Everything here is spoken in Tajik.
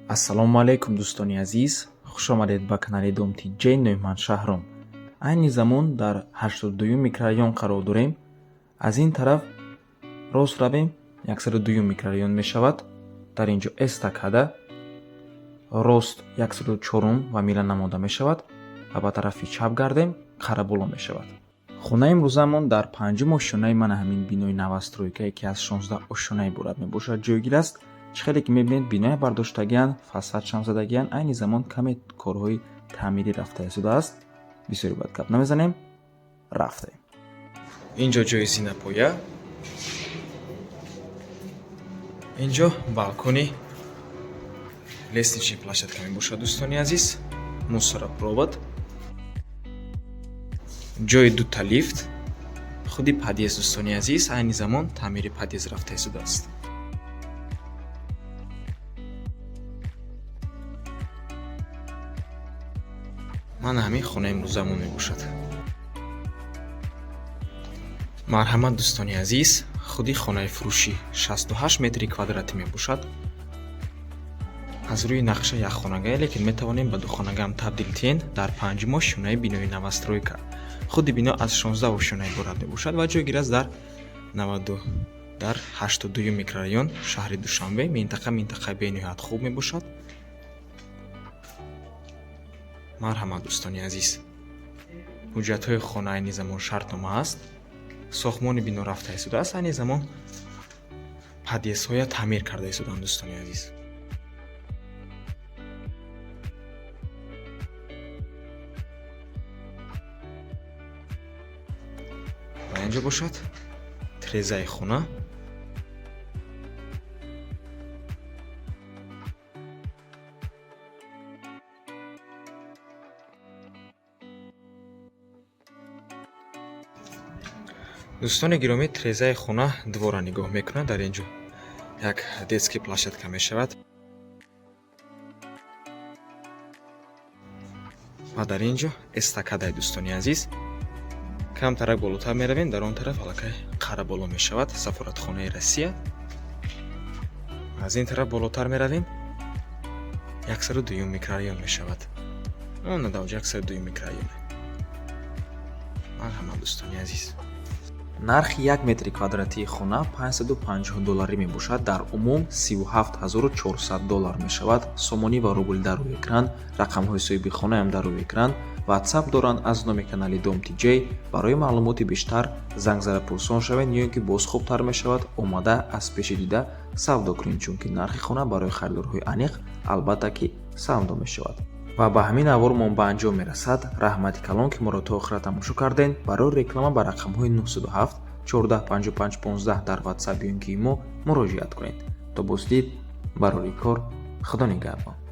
ассалому алайкум дӯстони азиз, хуш омадед ба канали Домти Ҷей. Нӯъман Шаҳром. Айни замон дар 82 микрорайон қарор дорем. Аз ин тараф рост равем 102 микрорайон мешавад. Дар ин ҷо эстакада рост 104 ва мила намода мешавад ва ба тарафи чап гардем қараболо мешавад. Хонаи имрӯзамон дар 5 ошонаи мана ҳамин бинои навастройка, яке аз 16 ошонаи бурад мебошад, ҷойгир аст. Хеле ки мебинед бинои бардоштагиан, фасадшам задагиан, айни замон каме корҳои таъмирӣ рафта шудааст. Бисёри бад гап намезанем, рафтем. Инҷо ҷои зинапоя, инҷо балкони лестничный площадка мебошад дӯстони азиз, мусоропровод, ҷои дута лифт, худи подъезд дӯстони азиз, айни замон таъмири подъезд рафта шудааст. ман ҳамин хонаи имрӯзамон мебошад. марҳамат дӯстони азиз, худи хонаи фурӯшӣ 68 метри квадратӣ мебошад. аз рӯи нақша якхонагае, лекин метавонем ба духонагаам табдил тиен. дар 5 ошонаи бинои навастройка. худи бино аз 16 ошонаи бурад мебошад ва ҷойгир аст дар 82 микрорайон шаҳри Душанбе. Минтақаи бениҳоят хуб мебошад. марҳамат дӯстони азиз, ҳуҷҷатҳои хона айни замон шартнома аст. сохтмони бино рафта шудааст. айни замон подъездҳоя таъмир карда шуданд дӯстони азиз. ва инҷо бошад трезаи хона. дӯстони гиромӣ, трезаи хона двора нигоҳ мекунад. дар инҷо як детский площадка мешавад ва дар инҷо эстакадаи дӯстони азиз. камтарак болотар меравем, дар он тараф аллакай қараболо мешавад сафоратхонаи Россия. аз ин тараф болотар меравем 102 микрорайон мешавад. он надавҷа 102 микрорайон. марҳамат дӯстони азиз. нархи 1 метри квадратии хона $550 мебошад. дар умум $37400 мешавад. сомонӣ ва рубл дар рӯи экран, рақамҳои соҳиби хонаам дар рӯи экран. WhatsApp доранд аз номи канали Домти Ҷей. барои маълумоти бештар занг зада пурсон шавед, ё ин ки боз хубтар мешавад омада аз пеши дида савдо кунед, чунки нархи хона барои харидорҳои аниқ албатта ки савдо мешавад. ва ба ҳамин аввор мон ба анҷом мерасад. раҳмати калон ки моро то охира тамошо карден. барои реклама ба рақамҳои 907 14 55 15 дар WhatsApp ё ин ки имо муроҷиат кунед. то боздид барори кор. худо нигаҳбон.